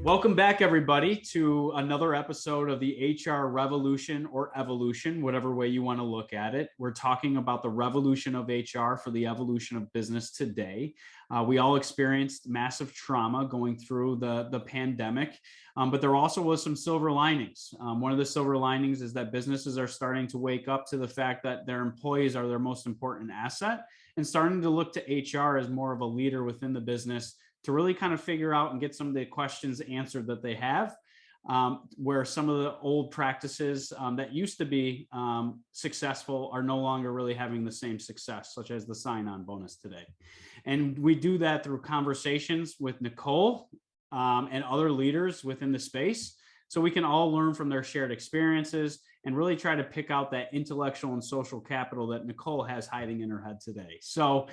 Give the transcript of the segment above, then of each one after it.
Welcome back, everybody, to another episode of the HR Revolution or Evolution, whatever way you want to look at it. We're talking about the revolution of HR for the evolution of business today. We all experienced massive trauma going through the pandemic, but there also was some silver linings. One of the silver linings is that businesses are starting to wake up to the fact that their employees are their most important asset and starting to look to HR as more of a leader within the business to really kind of figure out and get some of the questions answered that they have, where some of the old practices that used to be successful are no longer really having the same success, such as the sign-on bonus today. And we do that through conversations with Nicole and other leaders within the space, so we can all learn from their shared experiences and really try to pick out that intellectual and social capital that Nicole has hiding in her head today. So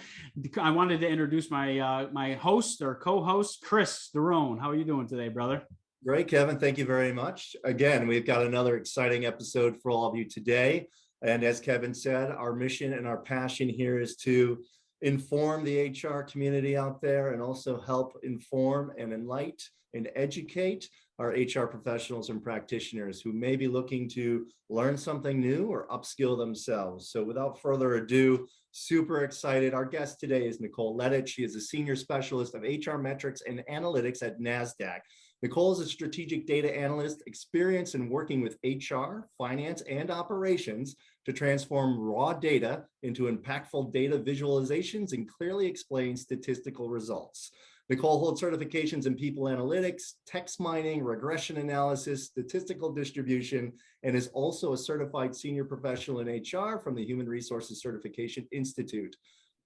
I wanted to introduce my my host or co-host, Chris Darone. How are you doing today, brother? Great, Kevin. Thank you very much. Again, we've got another exciting episode for all of you today. And as Kevin said, our mission and our passion here is to inform the HR community out there and also help inform and enlighten and educate our HR professionals and practitioners who may be looking to learn something new or upskill themselves. So without further ado, super excited. Our guest today is Nicole Lettich. She is a senior specialist of HR metrics and analytics at Nasdaq. Nicole is a strategic data analyst experienced in working with HR, finance, and operations to transform raw data into impactful data visualizations and clearly explain statistical results. Nicole holds certifications in people analytics, text mining, regression analysis, statistical distribution, and is also a certified senior professional in HR from the Human Resources Certification Institute.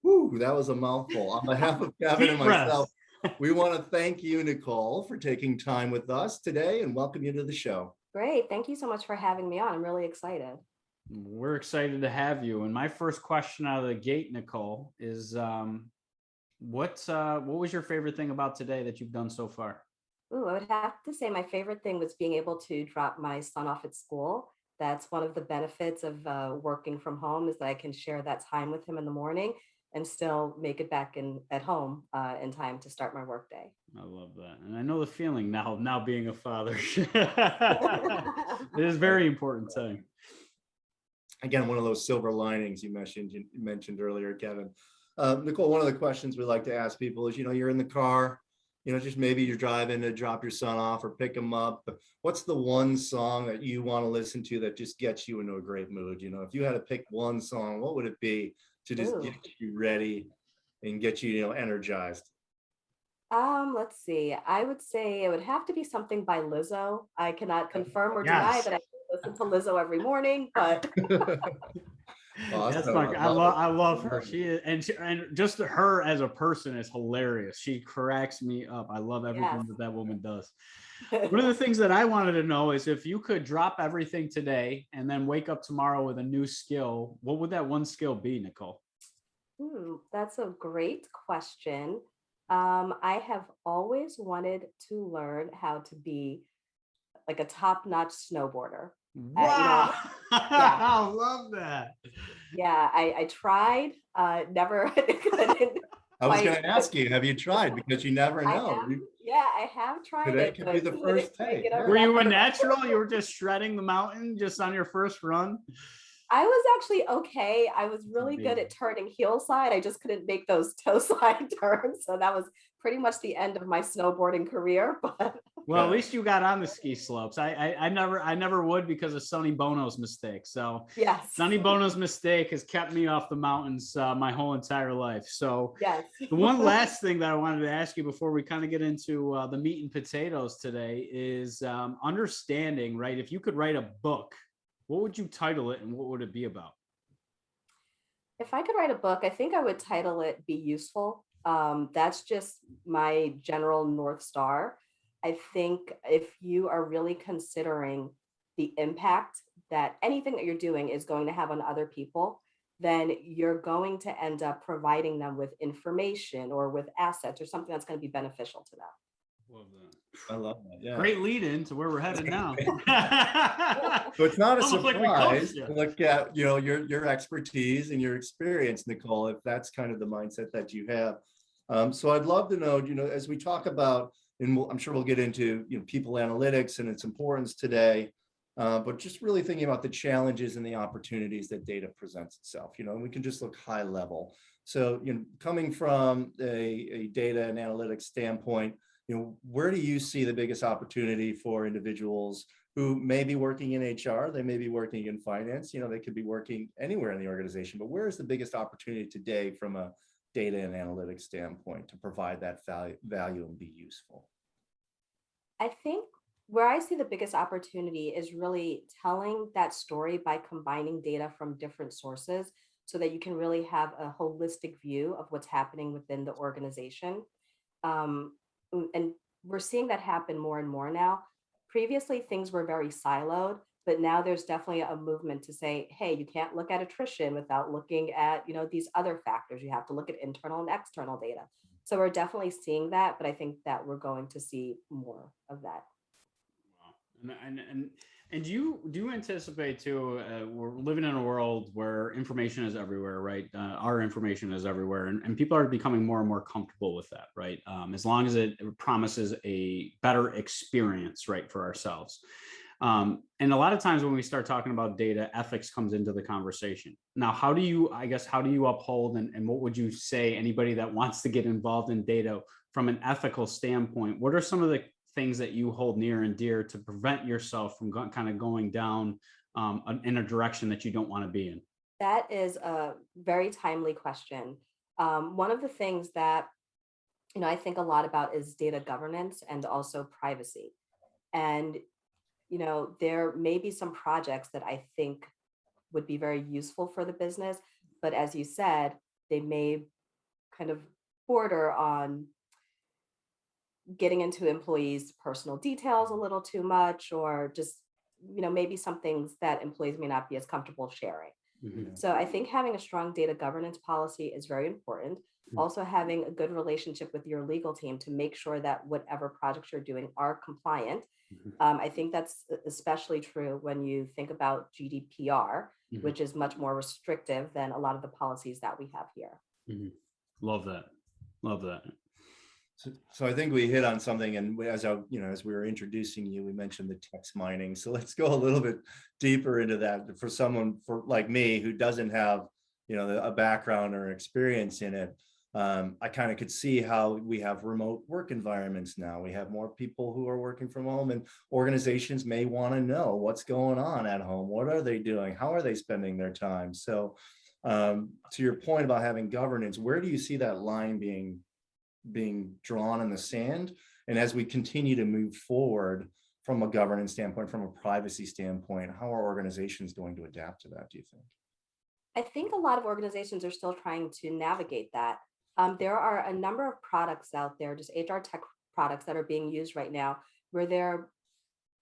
Whew, that was a mouthful. On behalf of Kevin and myself, we want to thank you, Nicole, for taking time with us today and welcome you to the show. Great. Thank you so much for having me on. I'm really excited. We're excited to have you. And my first question out of the gate, Nicole, is what was your favorite thing about today that you've done so far? Ooh, I would have to say my favorite thing was being able to drop my son off at school. That's one of the benefits of working from home, is that I can share that time with him in the morning and still make it back at home in time to start my workday. I love that. And I know the feeling now being a father. It is very important thing. Again, one of those silver linings you mentioned earlier, Kevin. Nicole, one of the questions we like to ask people is, you're in the car, just maybe you're driving to drop your son off or pick him up. But what's the one song that you want to listen to that just gets you into a great mood? If you had to pick one song, what would it be to just get you ready and get you, energized? Let's see. I would say it would have to be something by Lizzo. I cannot confirm or deny that I listen to Lizzo every morning, but Awesome. I love her. She is, and just her as a person is hilarious. She cracks me up. I love everything that woman does. One of the things that I wanted to know is if you could drop everything today and then wake up tomorrow with a new skill, what would that one skill be, Nicole? That's a great question. I have always wanted to learn how to be like a top-notch snowboarder. Wow. I love that. Yeah, I tried, never couldn't. I was going to ask you, have you tried? Because you never know. I have tried. Today could be the first take. Were you a natural? You were just shredding the mountain just on your first run? I was actually okay. I was really good at turning hillside. I just couldn't make those toe slide turns. So that was pretty much the end of my snowboarding career. But well, at least you got on the ski slopes. I never would because of Sonny Bono's mistake. So yes, Sonny Bono's mistake has kept me off the mountains my whole entire life. So yes. The one last thing that I wanted to ask you before we kind of get into the meat and potatoes today is understanding, right? If you could write a book, what would you title it and what would it be about? If I could write a book, I think I would title it Be Useful. That's just my general North Star. I think if you are really considering the impact that anything that you're doing is going to have on other people, then you're going to end up providing them with information or with assets or something that's going to be beneficial to them. Love that. I love that. Yeah. Great lead in to where we're headed now. So it's not a Almost like we surprise coached you. to look at, you know, your expertise and your experience, Nicole, if that's kind of the mindset that you have. So I'd love to know, you know, as we talk about, and I'm sure we'll get into, you know, people analytics and its importance today, but just really thinking about the challenges and the opportunities that data presents itself, you know, and we can just look high level. So, you know, coming from a data and analytics standpoint, you know, where do you see the biggest opportunity for individuals who may be working in HR, they may be working in finance, you know, they could be working anywhere in the organization, but where is the biggest opportunity today from a data and analytics standpoint to provide that value and be useful? I think where I see the biggest opportunity is really telling that story by combining data from different sources so that you can really have a holistic view of what's happening within the organization. Um, and we're seeing that happen more and more now. Previously, things were very siloed, but now there's definitely a movement to say, hey, you can't look at attrition without looking at, you know, these other factors. You have to look at internal and external data. So we're definitely seeing that, but I think that we're going to see more of that. Wow. And do you anticipate too? We're living in a world where information is everywhere, right? Our information is everywhere, and people are becoming more and more comfortable with that, right? As long as it promises a better experience, right, for ourselves. And a lot of times when we start talking about data, ethics comes into the conversation. Now, how do you uphold and what would you say anybody that wants to get involved in data from an ethical standpoint? What are some of the things that you hold near and dear to prevent yourself from kind of going down in a direction that you don't want to be in? That is a very timely question. One of the things that, you know, I think a lot about is data governance and also privacy. And, you know, there may be some projects that I think would be very useful for the business, but as you said, they may kind of border on getting into employees' personal details a little too much, or just, you know, maybe some things that employees may not be as comfortable sharing. Mm-hmm. So I think having a strong data governance policy is very important. Also having a good relationship with your legal team to make sure that whatever projects you're doing are compliant. I think that's especially true when you think about GDPR, Mm-hmm. which is much more restrictive than a lot of the policies that we have here. Mm-hmm. Love that. Love that. So I think we hit on something, and as we were introducing you, we mentioned the text mining. So let's go a little bit deeper into that for someone like me who doesn't have, you know, a background or experience in it. I kind of could see how we have remote work environments now. We have more people who are working from home, and organizations may want to know what's going on at home. What are they doing? How are they spending their time? So to your point about having governance, where do you see that line being drawn in the sand? And as we continue to move forward from a governance standpoint, from a privacy standpoint, how are organizations going to adapt to that, do you think? I think a lot of organizations are still trying to navigate that. There are a number of products out there, just HR tech products that are being used right now, where they're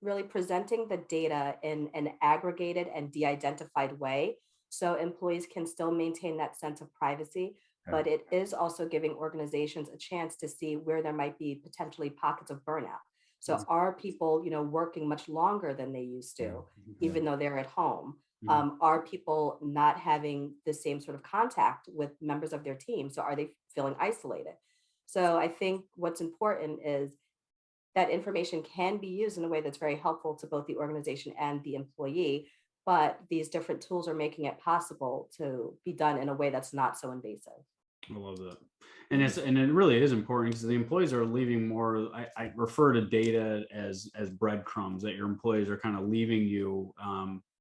really presenting the data in an aggregated and de-identified way. So employees can still maintain that sense of privacy, but it is also giving organizations a chance to see where there might be potentially pockets of burnout. So are people, you know, working much longer than they used to, even though they're at home? Are people not having the same sort of contact with members of their team? So are they feeling isolated? So I think what's important is that information can be used in a way that's very helpful to both the organization and the employee, but these different tools are making it possible to be done in a way that's not so invasive. I love that. And it really is important because the employees are leaving more. I refer to data as breadcrumbs that your employees are kind of leaving you,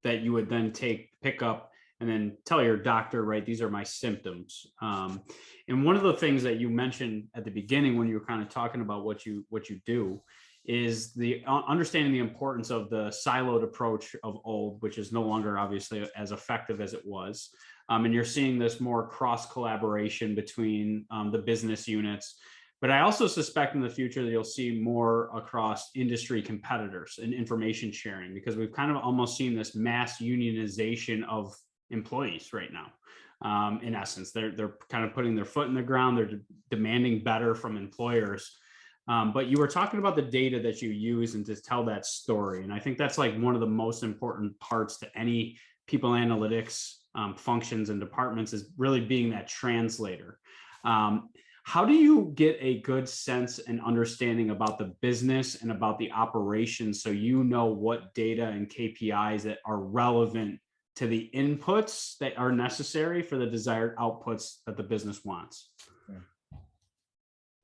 that you would then pick up and then tell your doctor, right, these are my symptoms. And one of the things that you mentioned at the beginning when you were kind of talking about what you do is the understanding the importance of the siloed approach of old, which is no longer obviously as effective as it was. And you're seeing this more cross collaboration between the business units. But I also suspect in the future that you'll see more across industry competitors and information sharing, because we've kind of almost seen this mass unionization of employees right now. In essence, they're kind of putting their foot in the ground. They're demanding better from employers. But you were talking about the data that you use and to tell that story. And I think that's like one of the most important parts to any people analytics functions and departments, is really being that translator. How do you get a good sense and understanding about the business and about the operations, so you know what data and KPIs that are relevant to the inputs that are necessary for the desired outputs that the business wants?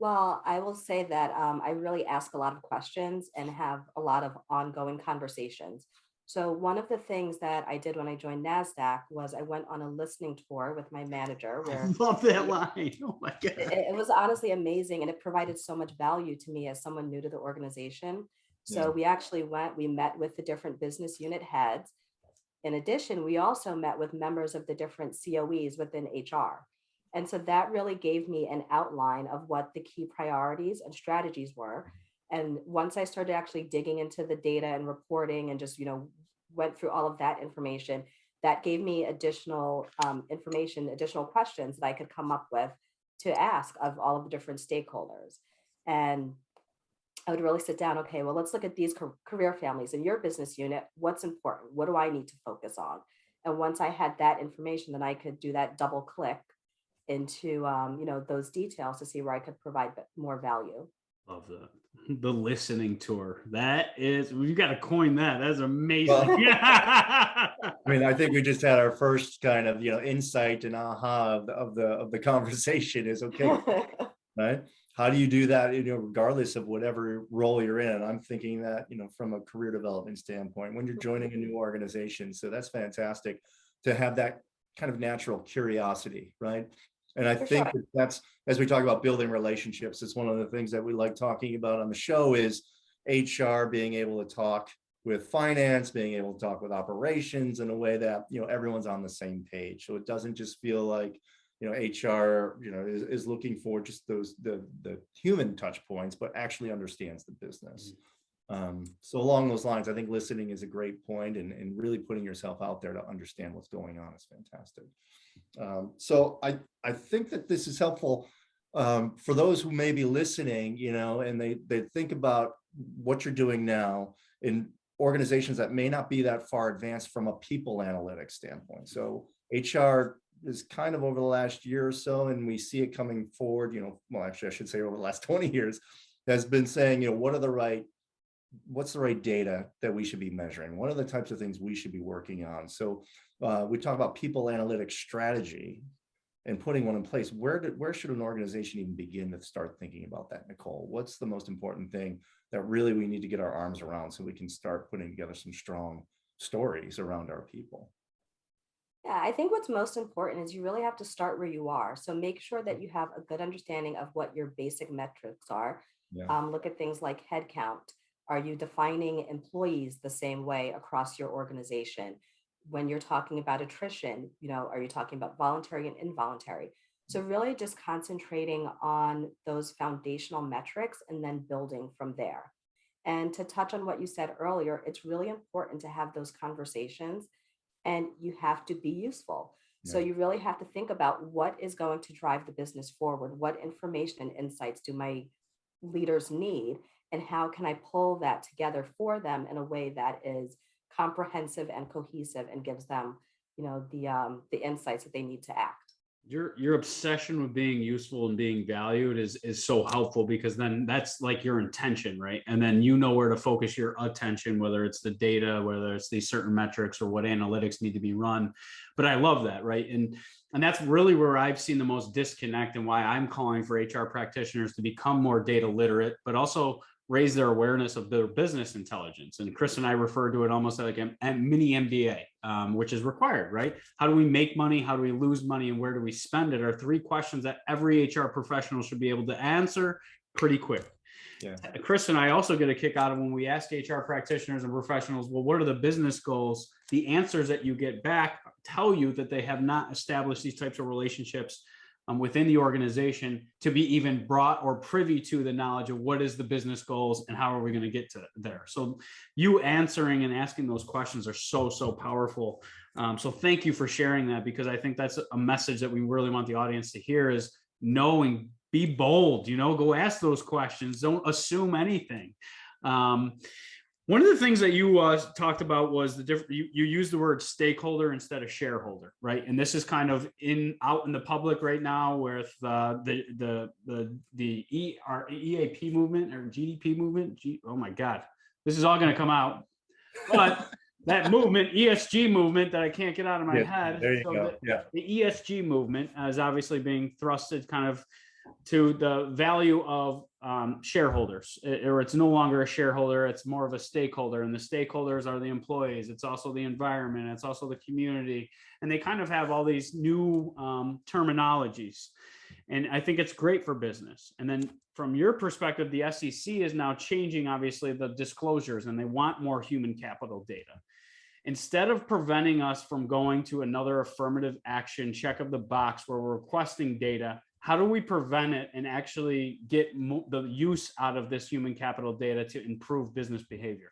Well, I will say that I really ask a lot of questions and have a lot of ongoing conversations. So one of the things that I did when I joined Nasdaq was I went on a listening tour with my manager, I where love that line. Oh my God. it was honestly amazing, and it provided so much value to me as someone new to the organization. So we actually we met with the different business unit heads. In addition, we also met with members of the different COEs within HR. And so that really gave me an outline of what the key priorities and strategies were. And once I started actually digging into the data and reporting and just, went through all of that information, that gave me additional information, additional questions that I could come up with to ask of all of the different stakeholders. And I would really sit down, okay, well, let's look at these career families in your business unit. What's important? What do I need to focus on? And once I had that information, then I could do that double click into those details to see where I could provide more value. Love that. The listening tour. That is, you got to coin that. That's amazing. Well, I mean, I think we just had our first kind of, insight and aha of the conversation is, okay, right? How do you do that, regardless of whatever role you're in? I'm thinking that, from a career development standpoint, when you're joining a new organization. So that's fantastic to have that kind of natural curiosity, right? And I think that's, as we talk about building relationships, it's one of the things that we like talking about on the show is HR being able to talk with finance, being able to talk with operations in a way that, everyone's on the same page. So it doesn't just feel like, HR, is looking for just the human touch points, but actually understands the business. So along those lines, I think listening is a great point, and really putting yourself out there to understand what's going on is fantastic. So I think that this is helpful for those who may be listening, and they think about what you're doing now in organizations that may not be that far advanced from a people analytics standpoint. So HR is kind of over the last year or so, and we see it coming forward, well, actually, I should say over the last 20 years, has been saying, what's the right data that we should be measuring? What are the types of things we should be working on? So we talk about people analytics strategy and putting one in place. Where should an organization even begin to start thinking about that, Nicole? What's the most important thing that really we need to get our arms around so we can start putting together some strong stories around our people? Yeah, I think what's most important is you really have to start where you are. So make sure that you have a good understanding of what your basic metrics are. Look at things like headcount. Are you defining employees the same way across your organization? When you're talking about attrition, are you talking about voluntary and involuntary? So really just concentrating on those foundational metrics and then building from there. And to touch on what you said earlier, it's really important to have those conversations, and you have to be useful. So you really have to think about what is going to drive the business forward. What information and insights do my leaders need? And how can I pull that together for them in a way that is comprehensive and cohesive and gives them, the insights that they need to act. Your obsession with being useful and being valued is so helpful, because then that's like your intention, right? And then where to focus your attention, whether it's the data, whether it's these certain metrics, or what analytics need to be run. But I love that, right? And that's really where I've seen the most disconnect, and why I'm calling for HR practitioners to become more data literate, but also raise their awareness of their business intelligence. And Chris and I refer to it almost like a mini MBA, which is required, right? How do we make money? How do we lose money? And where do we spend it? Are three questions that every HR professional should be able to answer pretty quick. Chris and I also get a kick out of when we ask HR practitioners and professionals, well, what are the business goals? The answers that you get back tell you that they have not established these types of relationships within the organization to be even brought or privy to the knowledge of what is the business goals and how are we going to get to there. So you answering and asking those questions are so powerful. So thank you for sharing that, because I think that's a message that we really want the audience to hear, is knowing be bold, go ask those questions. Don't assume anything. One of the things that you talked about was you used the word stakeholder instead of shareholder, right? And this is kind of out in the public right now with the EAP movement or GDP movement. Oh my God, this is all going to come out. But that movement, ESG movement, that I can't get out of my head. There you go. The ESG movement is obviously being thrusted kind of to the value of shareholders, or it's no longer a shareholder, it's more of a stakeholder, and the stakeholders are the employees. It's also the environment, it's also the community, and they kind of have all these new terminologies, and I think it's great for business. And then from your perspective, the SEC is now changing, obviously, the disclosures, and they want more human capital data. Instead of preventing us from going to another affirmative action check of the box where we're requesting data, how do we prevent it and actually get the use out of this human capital data to improve business behavior?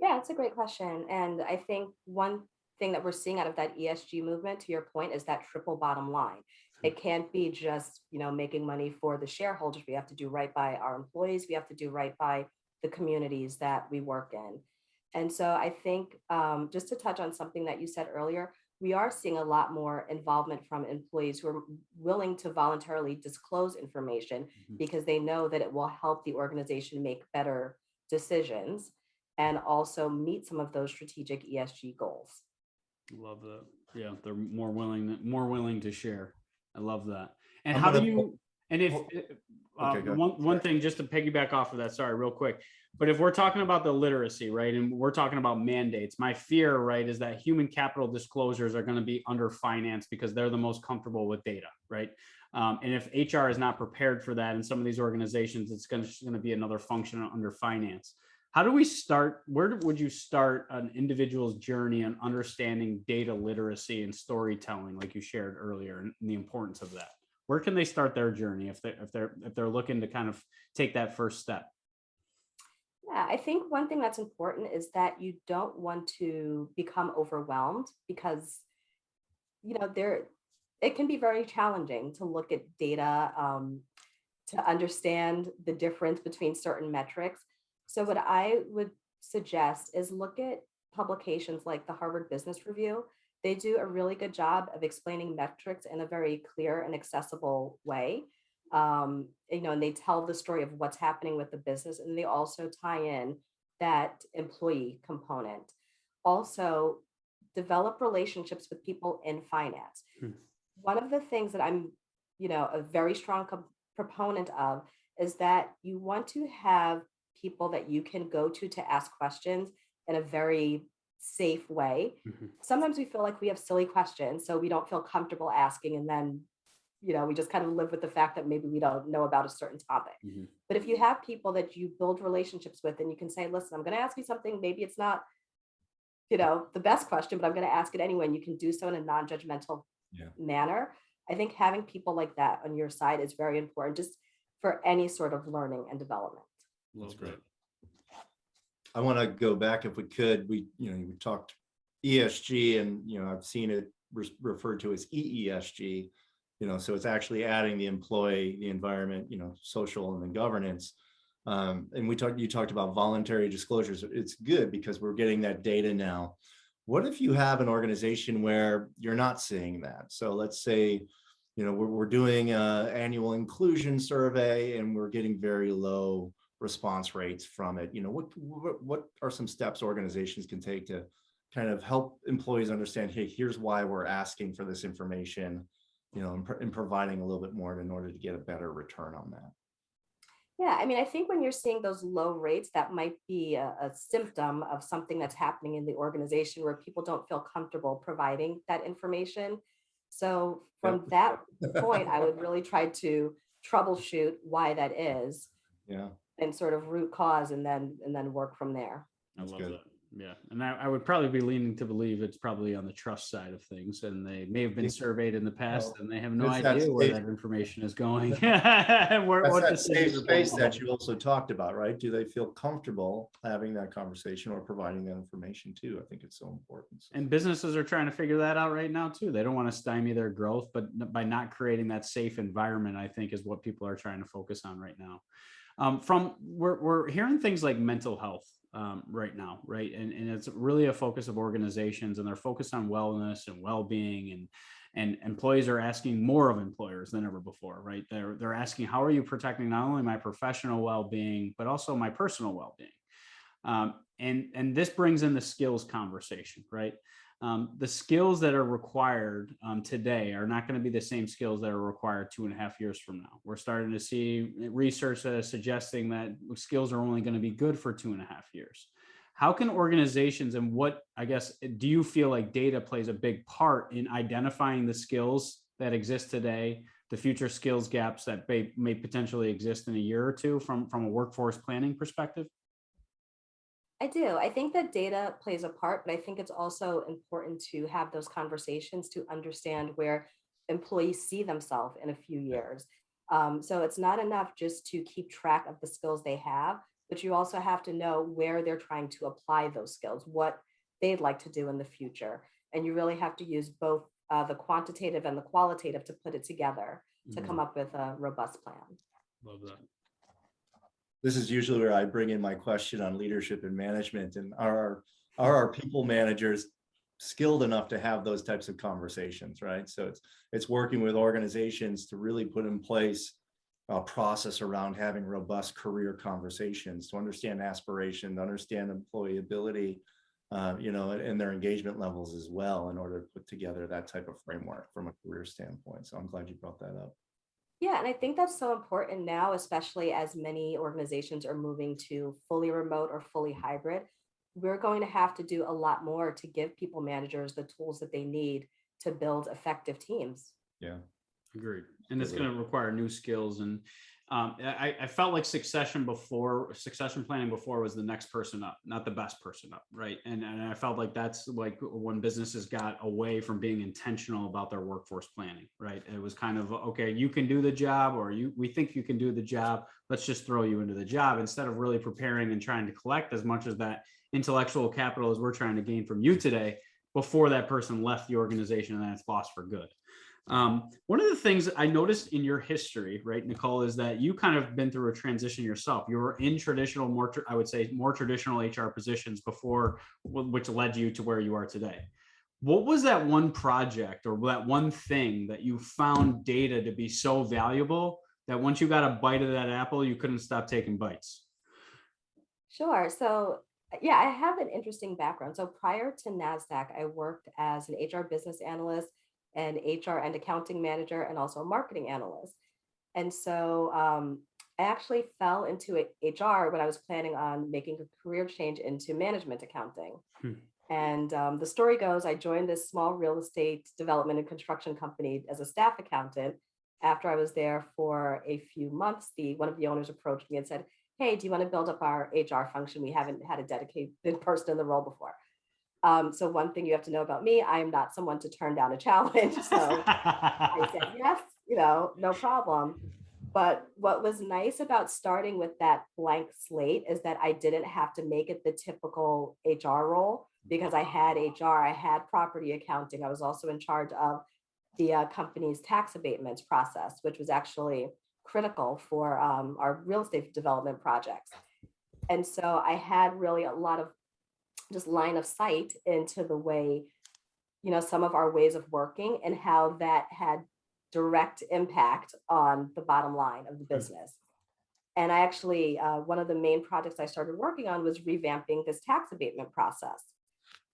Yeah, it's a great question. And I think one thing that we're seeing out of that ESG movement, to your point, is that triple bottom line. It can't be just, making money for the shareholders. We have to do right by our employees. We have to do right by the communities that we work in. And so I think just to touch on something that you said earlier, we are seeing a lot more involvement from employees who are willing to voluntarily disclose information because they know that it will help the organization make better decisions and also meet some of those strategic ESG goals. Love that. Yeah, they're more willing to share. I love that. And one thing, just to piggyback off of that, sorry, real quick, but if we're talking about the literacy, right, and we're talking about mandates, my fear, right, is that human capital disclosures are going to be under finance because they're the most comfortable with data, right? And if HR is not prepared for that in some of these organizations, it's going to be another function under finance. How do we start? Where would you start an individual's journey on understanding data literacy and storytelling, like you shared earlier, and the importance of that? Where can they start their journey if they're looking to kind of take that first step? Yeah, I think one thing that's important is that you don't want to become overwhelmed because, it can be very challenging to look at data, to understand the difference between certain metrics. So what I would suggest is look at publications like the Harvard Business Review. They do a really good job of explaining metrics in a very clear and accessible way. And they tell the story of what's happening with the business, and they also tie in that employee component. Also, develop relationships with people in finance. One of the things that I'm, a very strong proponent of is that you want to have people that you can go to ask questions in a very safe way. Sometimes we feel like we have silly questions, so we don't feel comfortable asking, and then we just kind of live with the fact that maybe we don't know about a certain topic. But if you have people that you build relationships with and you can say, listen, I'm going to ask you something, maybe it's not the best question, but I'm going to ask it anyway, and you can do so in a non-judgmental manner. I think having people like that on your side is very important just for any sort of learning and development. That's great. I want to go back, if we could. We talked ESG, and I've seen it referred to as EESG. So it's actually adding the employee, the environment, social, and then governance. And you talked about voluntary disclosures. It's good because we're getting that data now. What if you have an organization where you're not seeing that? So let's say, we're doing an annual inclusion survey and we're getting very low response rates from it. What are some steps organizations can take to kind of help employees understand, hey, here's why we're asking for this information, and providing a little bit more in order to get a better return on that? Yeah, I think when you're seeing those low rates, that might be a symptom of something that's happening in the organization where people don't feel comfortable providing that information. So from that point, I would really try to troubleshoot why that is. Yeah. And sort of root cause, and then work from there. I love that. Yeah. And I would probably be leaning to believe it's probably on the trust side of things. And they may have been surveyed in the past and they have no It's that idea where safe- that information is going. That's what that decisions safe are being space that made. you also talked about, right? Do they feel comfortable having that conversation or providing that information too? I think it's so important. And businesses are trying to figure that out right now too. They don't want to stymie their growth, but by not creating that safe environment, I think is what people are trying to focus on right now. We're hearing things like mental health right now, right? And it's really a focus of organizations, and they're focused on wellness and well-being, and employees are asking more of employers than ever before, right? They're asking, how are you protecting not only my professional well-being, but also my personal well-being? And this brings in the skills conversation, right? The skills that are required today are not going to be the same skills that are required 2.5 years from now. We're starting to see research that is suggesting that skills are only going to be good for 2.5 years. How can organizations, and what, I guess, do you feel like data plays a big part in identifying the skills that exist today, the future skills gaps that may potentially exist in a year or two from a workforce planning perspective? I do. I think that data plays a part, but I think it's also important to have those conversations to understand where employees see themselves in a few years. So it's not enough just to keep track of the skills they have, but you also have to know where they're trying to apply those skills, what they'd like to do in the future. And you really have to use both the quantitative and the qualitative to put it together to come up with a robust plan. Love that. This is usually where I bring in my question on leadership and management, and are our people managers skilled enough to have those types of conversations, right? So it's working with organizations to really put in place a process around having robust career conversations, to understand aspiration, to understand employability, and their engagement levels as well, in order to put together that type of framework from a career standpoint. So I'm glad you brought that up. Yeah, and I think that's so important now, especially as many organizations are moving to fully remote or fully hybrid. We're going to have to do a lot more to give people managers the tools that they need to build effective teams. Yeah. Agreed. And it's going to require new skills. And I felt like succession planning before was the next person up, not the best person up. Right. And I felt like that's like when businesses got away from being intentional about their workforce planning. Right. It was kind of, okay, you can do the job, or we think you can do the job. Let's just throw you into the job, instead of really preparing and trying to collect as much of that intellectual capital as we're trying to gain from you today before that person left the organization and then it's lost for good. One of the things I noticed in your history, right, Nicole, is that you kind of been through a transition yourself. You were in traditional, more traditional HR positions before, which led you to where you are today. What was that one project or that one thing that you found data to be so valuable that once you got a bite of that apple, you couldn't stop taking bites? Sure. So yeah, I have an interesting background. So prior to Nasdaq, I worked as an HR business analyst, an HR and accounting manager, and also a marketing analyst. And so I actually fell into HR when I was planning on making a career change into management accounting. And the story goes, I joined this small real estate development and construction company as a staff accountant. After I was there for a few months, one of the owners approached me and said, "Hey, do you want to build up our HR function? We haven't had a dedicated person in the role before." So one thing you have to know about me, I am not someone to turn down a challenge. So I said, yes, no problem. But what was nice about starting with that blank slate is that I didn't have to make it the typical HR role, because I had HR, I had property accounting. I was also in charge of the company's tax abatements process, which was actually critical for our real estate development projects. And so I had really a lot of just line of sight into the way, some of our ways of working and how that had direct impact on the bottom line of the business. And I actually, one of the main projects I started working on was revamping this tax abatement process.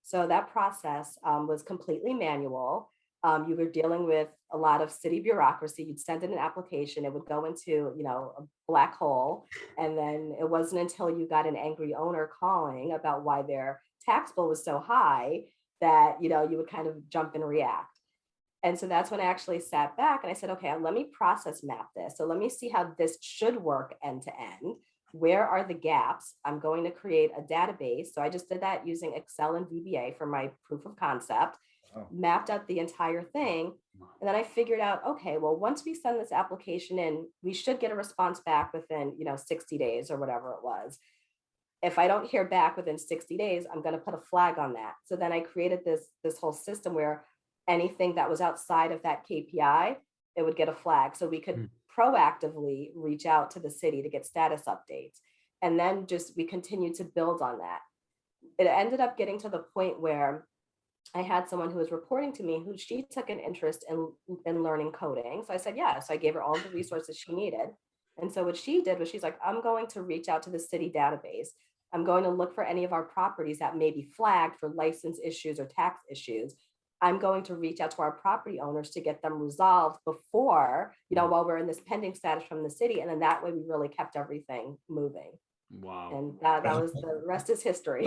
So that process was completely manual. You were dealing with a lot of city bureaucracy. You'd send in an application, it would go into, a black hole. And then it wasn't until you got an angry owner calling about why their tax bill was so high that, you would kind of jump and react. And so that's when I actually sat back and I said, okay, let me process map this. So let me see how this should work end to end. where are the gaps? I'm going to create a database. So I just did that using Excel and VBA for my proof of concept, mapped out the entire thing. And then I figured out, okay, well, once we send this application in, we should get a response back within, 60 days or whatever it was. If I don't hear back within 60 days, I'm going to put a flag on that. So then I created this whole system where anything that was outside of that KPI, it would get a flag. So we could proactively reach out to the city to get status updates. And then we continued to build on that. It ended up getting to the point where I had someone who was reporting to me who she took an interest in learning coding. So I said, yeah. So I gave her all the resources she needed. And so what she did was she's like, I'm going to reach out to the city database. I'm going to look for any of our properties that may be flagged for license issues or tax issues. I'm going to reach out to our property owners to get them resolved before, while we're in this pending status from the city. And then that way we really kept everything moving. Wow. And that was, the rest is history.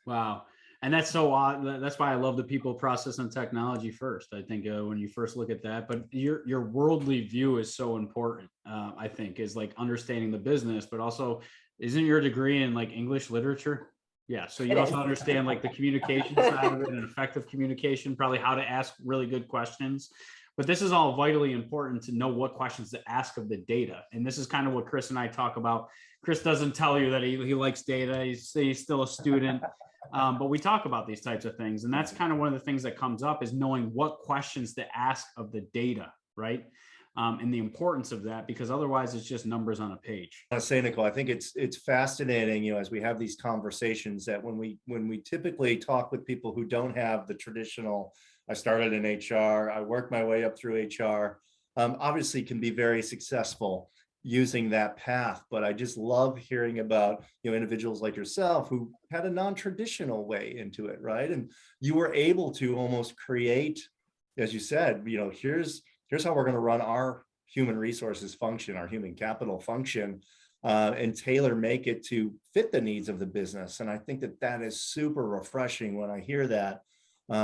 Wow. And that's so odd. That's why I love the people, process, and technology first. I think when you first look at that, but your worldly view is so important. I think is like understanding the business, but also isn't your degree in like English literature? Yeah. So you also understand like the communication side of it and effective communication, probably how to ask really good questions. But this is all vitally important to know what questions to ask of the data. And this is kind of what Chris and I talk about. Chris doesn't tell you that he likes data. He's still a student. But we talk about these types of things. And that's kind of one of the things that comes up is knowing what questions to ask of the data, right? And the importance of that, because otherwise it's just numbers on a page. I say, Nicole, I think it's fascinating, as we have these conversations, that when we typically talk with people who don't have the traditional, I started in HR, I worked my way up through HR, obviously can be very successful using that path. But I just love hearing about, individuals like yourself who had a non-traditional way into it, right? And you were able to almost create, as you said, here's how we're going to run our human resources function, our human capital function, and tailor make it to fit the needs of the business. And I think that is super refreshing when I hear that,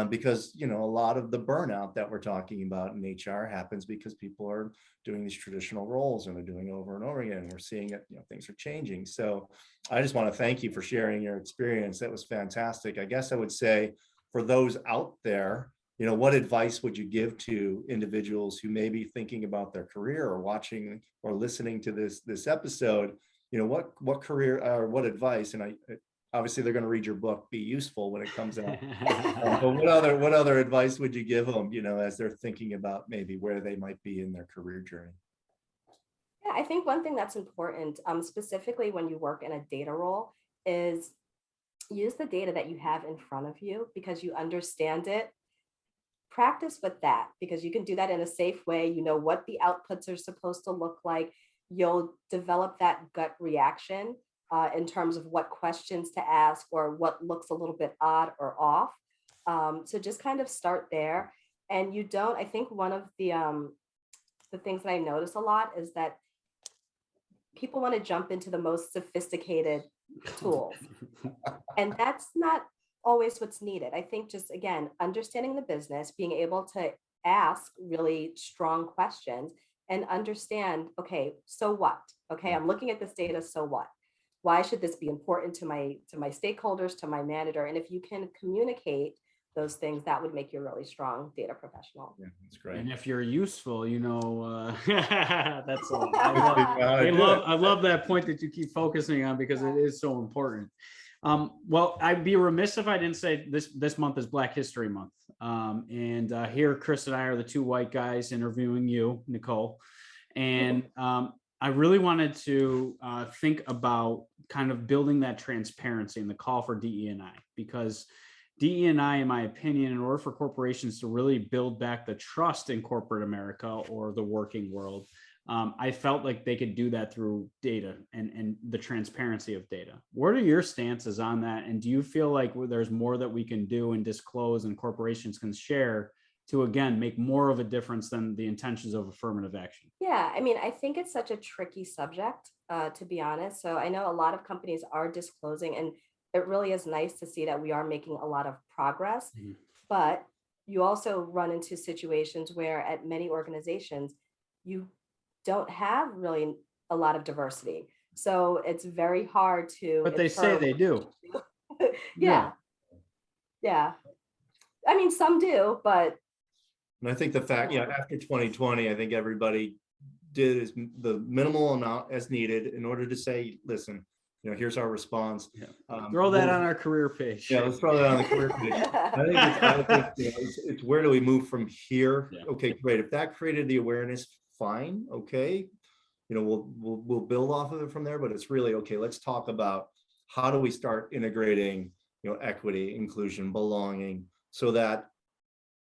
because, a lot of the burnout that we're talking about in HR happens because people are doing these traditional roles and they're doing it over and over again. And we're seeing it, things are changing. So I just want to thank you for sharing your experience. That was fantastic. I guess I would say for those out there, what advice would you give to individuals who may be thinking about their career or watching or listening to this episode? What career or what advice? And obviously they're going to read your book, Be Useful, when it comes out. But what other advice would you give them, as they're thinking about maybe where they might be in their career journey? Yeah, I think one thing that's important, specifically when you work in a data role, is use the data that you have in front of you because you understand it. Practice with that because you can do that in a safe way. You know what the outputs are supposed to look like. You'll develop that gut reaction in terms of what questions to ask or what looks a little bit odd or off. So just kind of start there. And I think one of the things that I notice a lot is that people want to jump into the most sophisticated tools. And that's not always what's needed. I think just, again, understanding the business, being able to ask really strong questions and understand, okay, so what? Okay, I'm looking at this data, so what? Why should this be important to my stakeholders, to my manager? And if you can communicate those things, that would make you a really strong data professional. Yeah, that's great. And if you're useful, that's all. I love that point that you keep focusing on because it is so important. Well, I'd be remiss if I didn't say this month is Black History Month. And here, Chris and I are the two white guys interviewing you, Nicole. And I really wanted to think about kind of building that transparency and the call for DE&I, because DE&I, in my opinion, in order for corporations to really build back the trust in corporate America or the working world, I felt like they could do that through data and the transparency of data. What are your stances on that? And do you feel like there's more that we can do and disclose and corporations can share to, again, make more of a difference than the intentions of affirmative action? Yeah, I mean, I think it's such a tricky subject, to be honest. So I know a lot of companies are disclosing, and it really is nice to see that we are making a lot of progress. Mm-hmm. But you also run into situations where at many organizations, you don't have really a lot of diversity. So it's very hard to. But they say they do. Yeah. Yeah. I mean, some do, but. And I think the fact, after 2020, I think everybody did is the minimal amount as needed in order to say, listen, here's our response. Throw that on our career page. Yeah, let's throw that on the career page. I think it's where do we move from here? Yeah. Okay, great. If that created the awareness, fine. Okay, we'll build off of it from there. But it's really okay. Let's talk about how do we start integrating, equity, inclusion, belonging, so that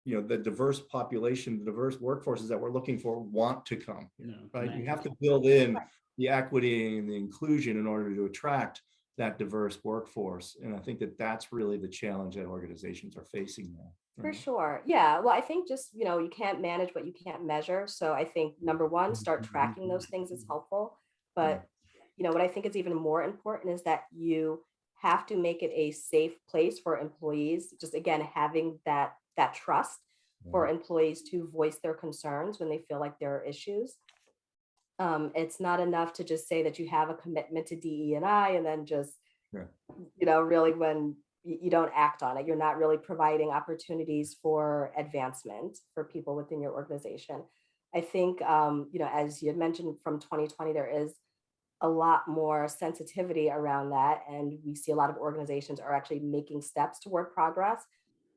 the diverse population, the diverse workforces that we're looking for want to come. Right? You have to build in the equity and the inclusion in order to attract that diverse workforce. And I think that that's really the challenge that organizations are facing now. For sure. Yeah. Well, I think just, you can't manage what you can't measure. So I think number one, start tracking those things is helpful. But, what I think is even more important is that you have to make it a safe place for employees. Just again, having that trust for employees to voice their concerns when they feel like there are issues. It's not enough to just say that you have a commitment to DE&I and then just, really when you don't act on it, you're not really providing opportunities for advancement for people within your organization. I think, as you had mentioned from 2020, there is a lot more sensitivity around that. And we see a lot of organizations are actually making steps toward progress.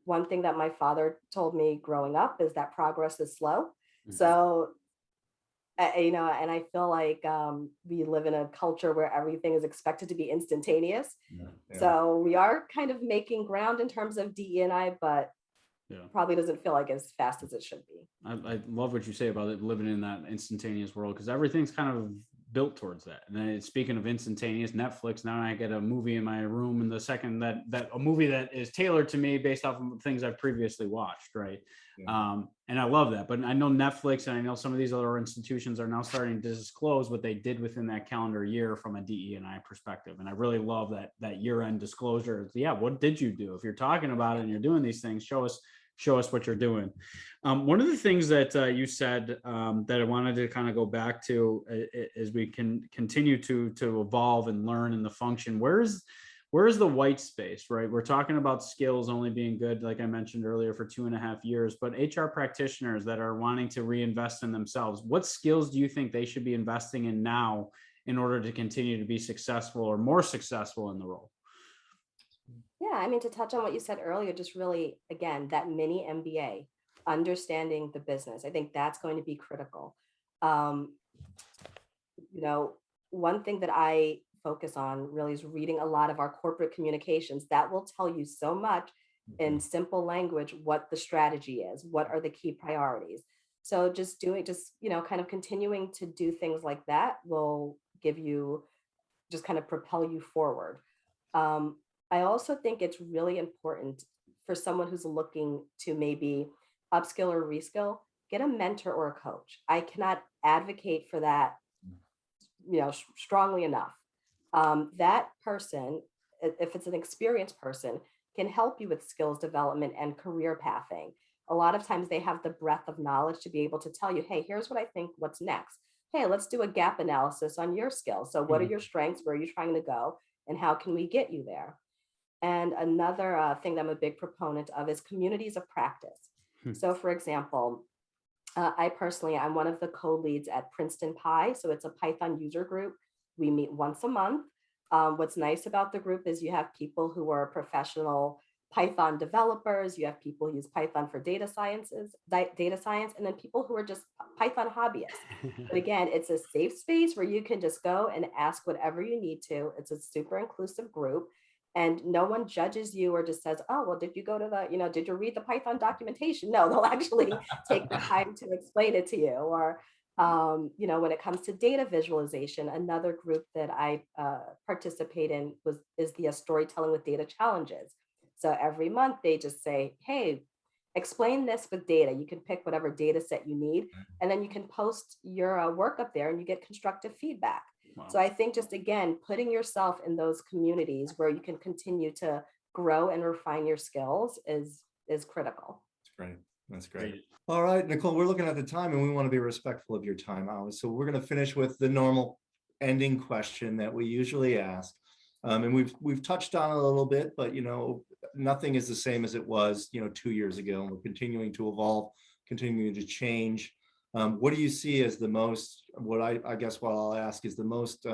One thing that my father told me growing up is that progress is slow. So, and I feel like we live in a culture where everything is expected to be instantaneous. So we are kind of making ground in terms of DE&I, but probably doesn't feel like as fast as it should be. I love what you say about it, living in that instantaneous world, because everything's kind of built towards that. And then speaking of instantaneous, Netflix, now I get a movie in my room, and the second that a movie that is tailored to me based off of things I've previously watched, right? And I love that. But I know Netflix and I know some of these other institutions are now starting to disclose what they did within that calendar year from a DE&I perspective. And I really love that year-end disclosure. Yeah, what did you do? If you're talking about it and you're doing these things, show us what you're doing. One of the things that you said that I wanted to kind of go back to as we can continue to evolve and learn in the function, where's the white space, right? We're talking about skills only being good, like I mentioned earlier, for 2.5 years, but HR practitioners that are wanting to reinvest in themselves, what skills do you think they should be investing in now in order to continue to be successful or more successful in the role? Yeah, I mean, to touch on what you said earlier, just really, again, that mini MBA, understanding the business. I think that's going to be critical. One thing that I focus on really is reading a lot of our corporate communications. That will tell you so much in simple language what the strategy is, what are the key priorities. So just kind of continuing to do things like that will give you, just kind of propel you forward. I also think it's really important for someone who's looking to maybe upskill or reskill, get a mentor or a coach. I cannot advocate for that, strongly enough. That person, if it's an experienced person, can help you with skills development and career pathing. A lot of times they have the breadth of knowledge to be able to tell you, hey, here's what I think, what's next? Hey, let's do a gap analysis on your skills. So what are your strengths? Where are you trying to go? And how can we get you there? And another thing that I'm a big proponent of is communities of practice. So for example, I'm one of the co-leads at Princeton Pi. So it's a Python user group. We meet once a month. What's nice about the group is you have people who are professional Python developers, you have people who use Python for data science, and then people who are just Python hobbyists. But again, it's a safe space where you can just go and ask whatever you need to. It's a super inclusive group. And no one judges you or just says, oh, well, did you go to did you read the Python documentation? No, they'll actually take the time to explain it to you. Or, when it comes to data visualization, another group that I participate in is the Storytelling with Data Challenges. So every month they just say, hey, explain this with data. You can pick whatever data set you need, and then you can post your work up there and you get constructive feedback. Wow. So I think just, again, putting yourself in those communities where you can continue to grow and refine your skills is critical. That's great. That's great. All right, Nicole, we're looking at the time and we want to be respectful of your time, Alice. So we're going to finish with the normal ending question that we usually ask. And we've touched on it a little bit, but nothing is the same as it was 2 years ago, and we're continuing to evolve, continuing to change. What do you see as the most, what I guess what I'll ask is the most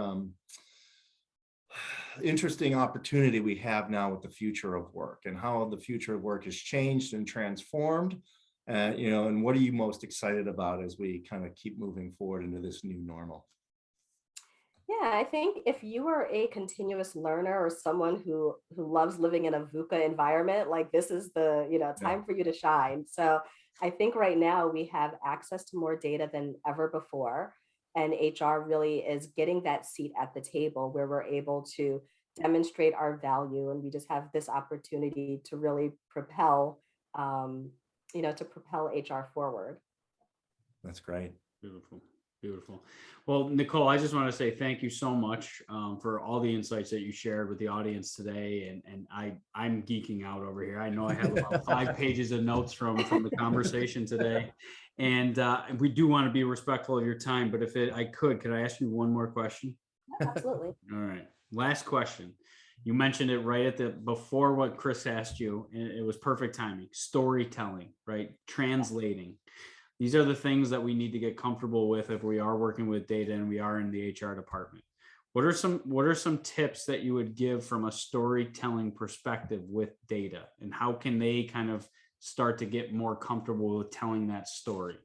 interesting opportunity we have now with the future of work, and how the future of work has changed and transformed, and what are you most excited about as we kind of keep moving forward into this new normal? Yeah, I think if you are a continuous learner or someone who loves living in a VUCA environment, like this is the time for you to shine. So I think right now we have access to more data than ever before, and HR really is getting that seat at the table where we're able to demonstrate our value, and we just have this opportunity to really propel HR forward. That's great. Beautiful. Beautiful. Well, Nicole, I just want to say thank you so much for all the insights that you shared with the audience today. And I'm geeking out over here. I know I have about 5 pages of notes from the conversation today. And we do want to be respectful of your time. But if I could I ask you one more question? Yeah, absolutely. All right. Last question. You mentioned it right before what Chris asked you. And it was perfect timing. Storytelling, right? Translating. These are the things that we need to get comfortable with if we are working with data and we are in the HR department. What are some tips that you would give from a storytelling perspective with data, and how can they kind of start to get more comfortable with telling that story?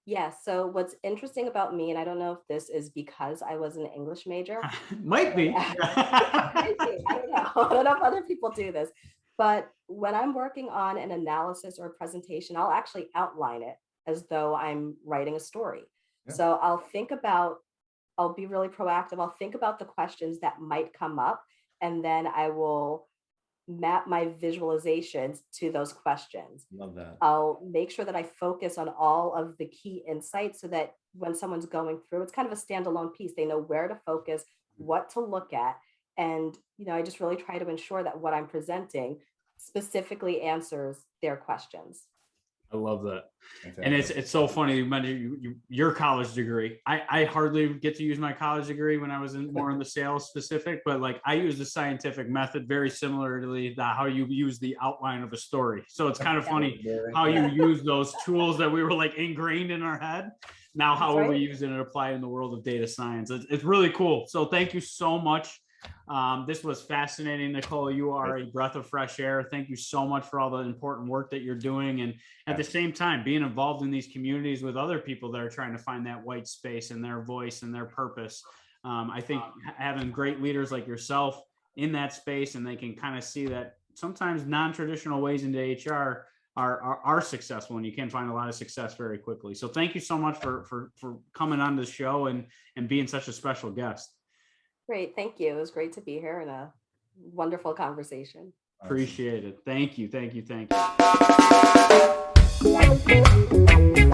Yeah, so what's interesting about me, and I don't know if this is because I was an English major. Might be. I don't know. I don't know if other people do this. But when I'm working on an analysis or a presentation, I'll actually outline it as though I'm writing a story. Yeah. So I'll be really proactive. I'll think about the questions that might come up, and then I will map my visualizations to those questions. Love that. I'll make sure that I focus on all of the key insights so that when someone's going through, it's kind of a standalone piece. They know where to focus, what to look at. And, I just really try to ensure that what I'm presenting specifically answers their questions. I love that. And it's so funny you mentioned your college degree. I hardly get to use my college degree when I was more in the sales specific, but like I use the scientific method very similarly to how you use the outline of a story. So it's kind of funny how you use those tools that we were like ingrained in our head. Now, how will we use it and apply it in the world of data science? It's really cool. So thank you so much. This was fascinating, Nicole. You are a breath of fresh air. Thank you so much for all the important work that you're doing. And at the same time, being involved in these communities with other people that are trying to find that white space and their voice and their purpose. I think having great leaders like yourself in that space, and they can kind of see that sometimes non-traditional ways into HR are successful, and you can find a lot of success very quickly. So thank you so much for coming on the show and being such a special guest. Great. Thank you. It was great to be here and a wonderful conversation. Appreciate it. Thank you. Thank you. Thank you.